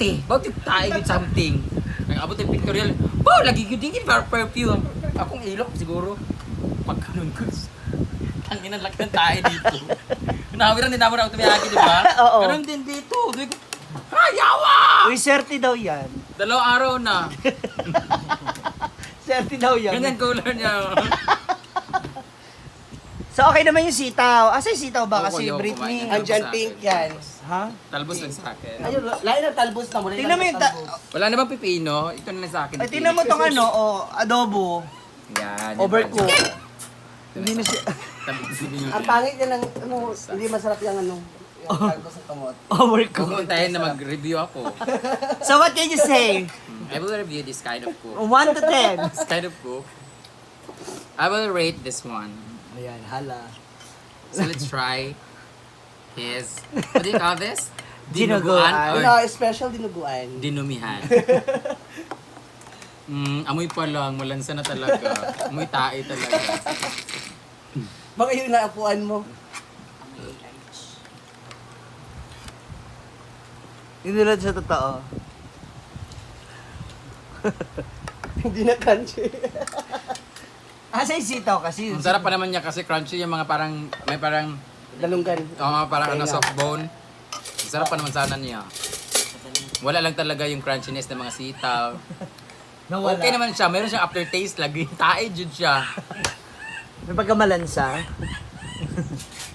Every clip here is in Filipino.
Bakit tayo with something? Nag-abot yung pictorial. Wow, lagi ko dingin para perfume. Akong ilok siguro. Pag ganun ko. Tangin ang laki ng tayo dito. Nahawiran din naman ako tumiyagi, di ba? Oo. Ganun din dito. Sabi ko, yawa! Uy, swerte daw yan. 2 araw na. Swerte daw yan. Ganyan color niya. So, okay naman yung sitaw. Asa yung sitaw ba? Oo, Kasi ayoko Britney. kumain yan. Andyan pink yan. Ha? Talbos lang sa akin. Ayun, lain ng talbos na muna. Tingnan mo yung Wala na bang pipino? Ito na lang sa akin. Ay, tingnan mo tong ano, adobo. Yan. Overcooked. Hindi na siya. Ang pangit yan ng, hindi masarap yung yung talbos ng kamot. Overcooked. Pupuntahin na mag-review ako. So, what can you say? I will review this kind of cook. 1 to 10. This kind of cook. I will rate this one. Ayan, hala. So let's try his, what do you call this? Dinuguan. or Special dinuguan. dinumihan. Amoy pa lang, malansa na talaga. Amoy tae talaga. Baka yung naapuan mo. Hindi lang sa totoo. Hindi na crunchy. Asa yung sitaw kasi? Ang sarap pa naman niya kasi crunchy yung mga parang, may parang, Dalunggan. parang ano, Kaya. soft bone. Ang sarap pa naman sana niya. Wala lang talaga yung crunchiness ng mga sitaw. Nawala. Okay naman siya, meron siyang aftertaste lagi. Tae jud siya. May pagkamalansa.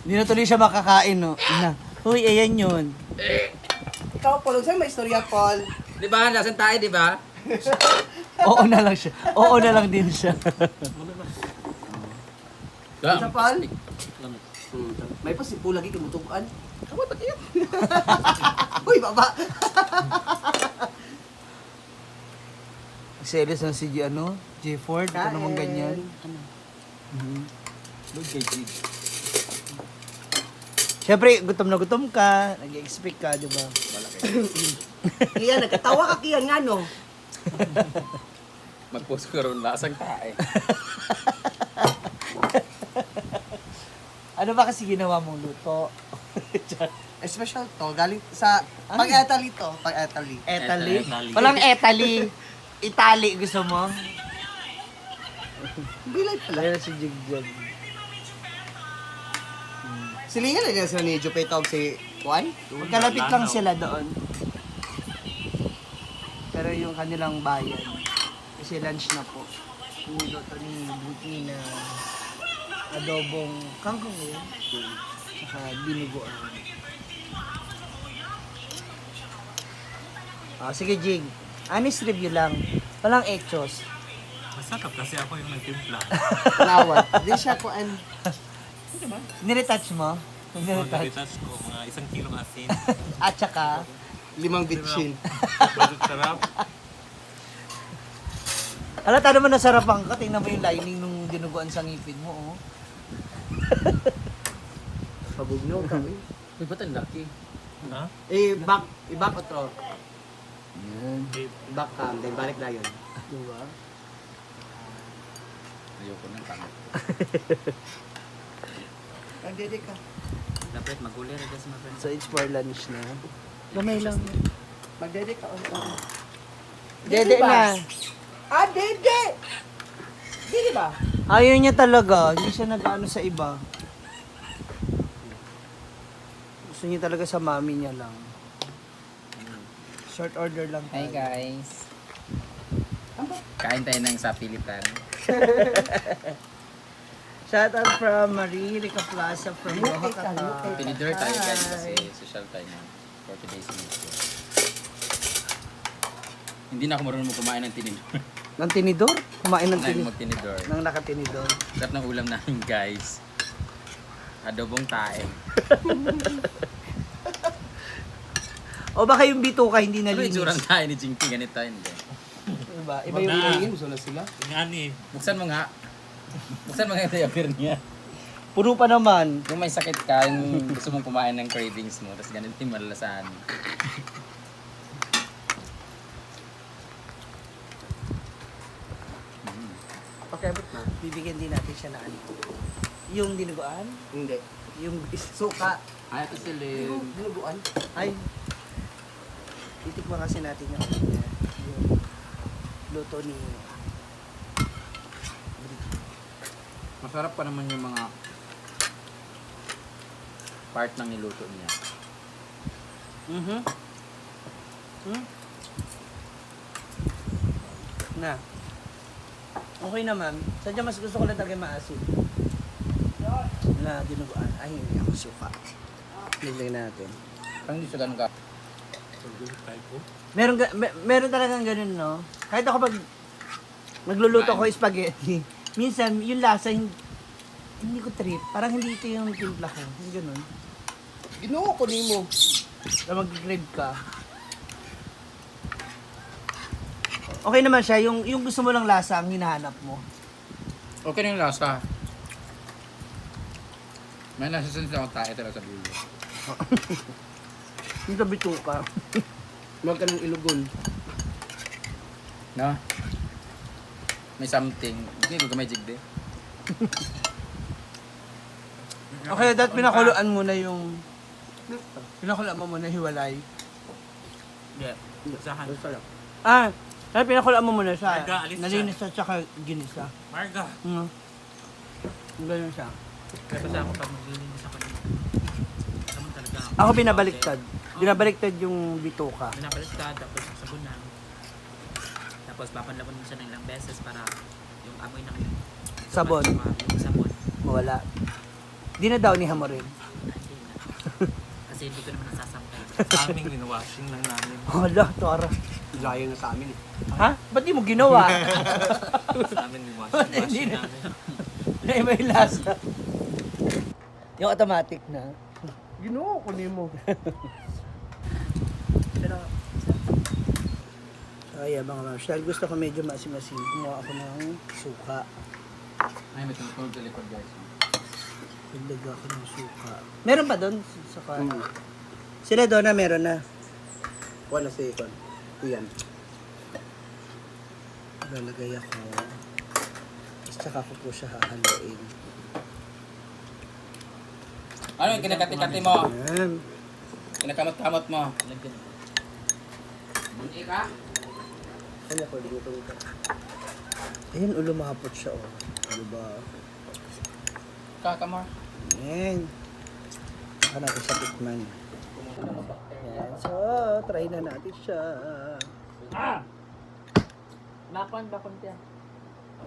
Hindi na tuloy siya makakain, no? Ina. Uy, ayan yun. Ikaw, Paul. Saan may istorya, Paul? Di ba? Lasang tae, di ba? Oo na lang siya. Oo na lang din siya. Sa Paul? May pasipo lagi kimutubuan. Kamu ba yan? Uy, baba! Series ng si J. Ford. Ito naman ganyan. Siyempre, gutom na gutom ka. Nag-expect ka, di ba? Kiyan, nagkatawa ka, Kiyan, nga, no? Mag-post ko ron lasang tae. Ano ba kasi ginawa mong luto? Special to, galing sa pag-Italy to, pag-Italy. Italy? Italy. Walang Italy. Italy gusto mo? Bilay pala. Ayan si Jigjag. Silingan na dyan sila ni Jupay tawag si Juan? Magkalapit lang sila doon. Pero yung kanilang bayan, kasi lunch na po. Niluto ni Britney na adobong kangkong yun. Saka dinuguan. Sige Jig, honest review lang. Walang exos. Masarap kasi ako yung nagtimpla. Panawat. Di siya kuan. Niretouch mo? So, naritas ko mga 1 kilong asin. At saka, 5 bitchin. Bakit sarap? halata naman nasarapan ka. Tingnan mo yung lining nung dinuguan sa ngipin mo, oh. Pabugno ka. Uy, ba't ang laki? Ha? Ibak otro. Yan. Ibak ka, then balik na yun. Diba? Ayoko ng pangit. Nagdede ka. Dapat magulir ito sa mga friends. So it's for lunch na. Gamay lang. Magdede ka. Dede na. Dede! Dede ba? Ayaw niya talaga. Hindi siya nag-ano sa iba. Gusto niya talaga sa mami niya lang. Short order lang Hi tayo. guys. Kain tayo ng sa Pilipan. Shout out from Marie Rica Plaza from Doha, Qatar. Tinidor tayo guys Hi. kasi social tayo na for today's meeting. Hindi na ako marunong kumain ng tinidor. Ng tinidor? Kumain ng Nang tinidor. magtinidor. Nang nakatinidor. Sarap ng ulam namin guys. Adobong tae. O baka yung bituka hindi Ano yung nalinis. tsurang tae ni Jinky? Ganito hindi. Diba? Iba yung Wag na. Gusto na sila. Yung ani. Buksan mo nga. Buksan mo nga ito yung appear niya. Puno pa naman. Kung may sakit ka, yung gusto mong kumain ng cravings mo, tapos ganito yung malalasahan. Pakebot na. Bibigyan din natin siya na ano. Yung dinuguan? Hindi. Yung Suka. Ay, ito si Lim. Dinuguan. ay titikman kasi natin yung luto ni Masarap pa naman yung mga part ng niluto niya. Mhm. Na. Okay naman. Sadya mas gusto ko lang talaga maasin. Na dinuguan. Ay, hindi ako suka. Nilagay natin. Parang hindi siya ganun ka. Meron talagang ganun, no? Kahit ako pag nagluluto ko spaghetti, minsan yung lasa hindi ko trip. Parang hindi ito yung timpla ko. Yung ganun. Ginoo ko nimo. Na mag-crave ka. Okay naman siya. Yung gusto mo lang lasa ang hinahanap mo. Okay na yung lasa. May nasa-sense akong tae talaga sa bulo. Yung sabi ka. Huwag ka ng ilugon. No? May something. Hindi ko may jigde. Okay, that pinakuluan mo na yung... Pinakuluan mo muna hiwalay. Yeah. Sahan. Ah, kaya pinakuluan mo muna siya. Marga, alis Nalinis siya tsaka ginisa. Marga. Ganyan siya. Kaya kasi ako pag maglilinis ako nito. Naman talaga. Ako binabaliktad. Binabaliktad yung bituka. Binabaliktad, tapos sabunan. Tapos papanlabon mo siya ng ilang beses para yung amoy ng Sabon. Yung sabon. Mawala. Di na daw ni Hamorin. Hindi na. Kasi hindi ko naman nasasampay. Sa aming winwashing lang namin. Wala, Tora. Layo na sa amin eh. Ha? Ba't di mo ginawa? Sa amin winwashing Hindi na. namin. Na iba yung lasa. Yung automatic na. Ginoo ko nimo. Kaya mga Marshall, gusto ko medyo masim-masim. Kumuha ako ng suka. Ay, may tumutulog sa likod guys. Pagdag ako ng suka. Meron pa doon? Suka. Sila doon na meron na. Kuha na si Ikon. Iyan. Lalagay ako. Tapos tsaka ko po siya hahaluin. Ano yung kinakati-kati mo? Ayan. Kinakamot-kamot mo? Lagyan. Bunti ka? Ano ako, di ko ito. Ayan, lumapot siya oh. Diba? Kakamar. Ayan. Saka natin siya tikman. Ayan. So, try na natin siya. Bakon tiyan.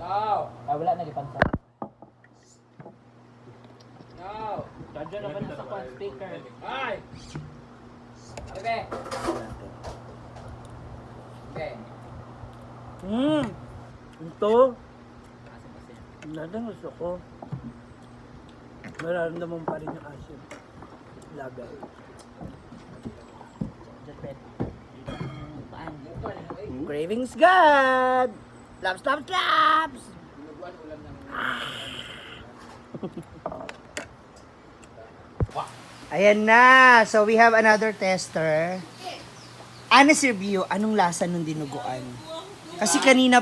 No! Wala na lipansa. No! Charger naman sa phone speaker. Ay! Okay. Okay. Ito. Nadang gusto ko. Mararamdaman pa rin yung asin. Lagay. Cravings God! Laps, laps, laps! Ayan na! So we have another tester. Honest review, anong lasa nung dinuguan? Kasi kanina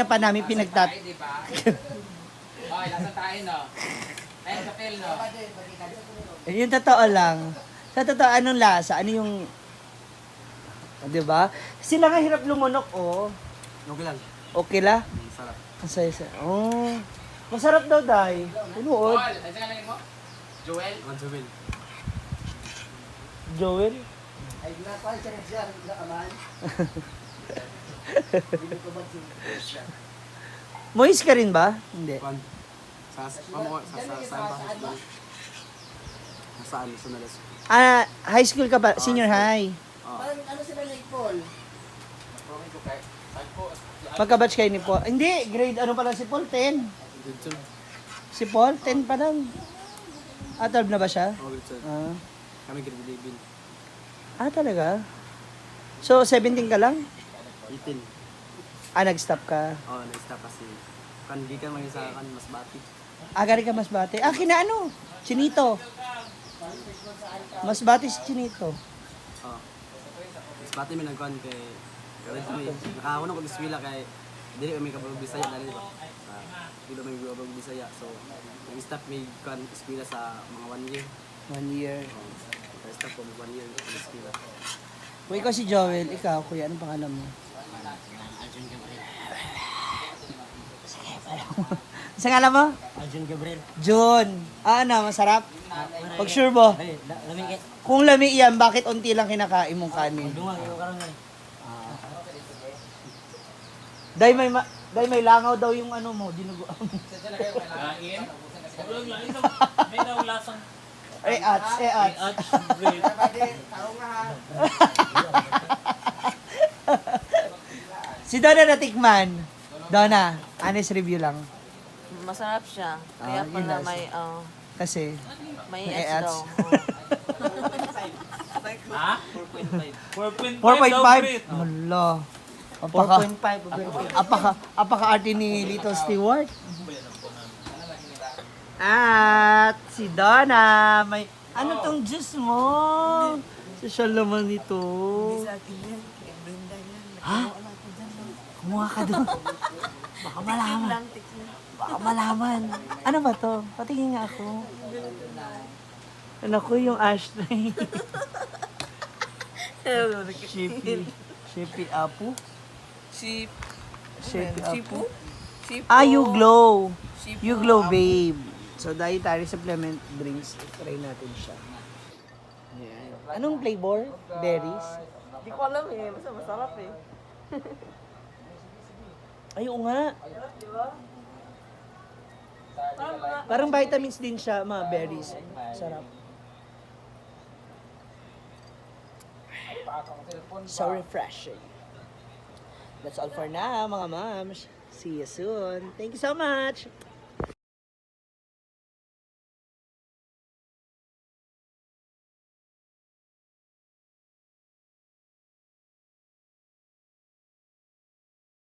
pa namin pinagtat... Tayo, di ba? Okay, lasa tayo, no? Ayun, kapil, no? Yung totoo lang. Sa totoo, anong lasa? Ano yung... Di ba? Sila nga hirap lumunok, oh. Okay lang. Okay la? Sarap. Ang saya-saya. Oh. Masarap daw, Day. Punuod. Paul, ano nga lang mo? Joel? Mansubil. Joel. Ay, ginapal siya siya. Nakaman. Moist ka rin ba? Hindi. Kwan. Sa saan sa nalas. Ah, high school ka ba? Senior high. Ano sila na Paul? Magka-batch kayo ni Paul. Hindi, grade ano pa lang si Paul? 10. Si Paul, 10 pa lang. Ah, 12 na ba siya? Oh, good sir. Ah, Kami grade 11. talaga? So, 17 ka lang? 18. Ah, nag-stop ka. Oh, na-stop kasi. Kan di ka man sa kan mas bati. Agari ka Masbate. Ah, kina ano? Chinito. Masbate si Chinito. Oh. Mas bati mi nagkuan kay kami nakauna ko iskwela kay dili kami kabog Bisaya dali ba. Dili kami kabog Bisaya. So, nag-stop mi kan iskwela sa mga 1 year. 1 year. Oh, stop ko 1 year sa iskwela. Kung ikaw si Joel, ikaw, kuya, anong pangalan mo? Sige, alam mo. Sa ngalan mo? Arjun Gabriel. Jun. Ano, masarap? Pag sure mo. Ay, lamig eh. Kung lami yan, bakit unti lang kinakain mong kanin? Dungang, ikaw karoon nga. Dahil may langaw daw yung ano mo, dinuguan mo. Kain? May daw lasang Ats. bread. Si Donna natikman. Donna, honest review lang. Masarap siya. Kaya Yun pala lasa. may May ads ads. daw. Ha? 4.5 4.5. Wala. 4.5. Apaka-arte ni Little Stewart. At si Donna, may ano tong juice mo? Social naman ito. Ha? Kumuha ka doon. Baka malaman. Baka malaman. Ano ba to? Patingin nga ako. Ano ko yung ashtray. Shippy Apu? Sip. Shippy Apu? Sipo. Ah, you glow. Sipo. You glow, babe. So, dietary supplement drinks. Try natin siya. Ayan. Anong flavor? Berries? Hindi ko alam eh. Basta masarap eh. Ay, oo nga. Parang vitamins din siya, mga berries. Sarap. So refreshing. That's all for now, mga moms. See you soon. Thank you so much.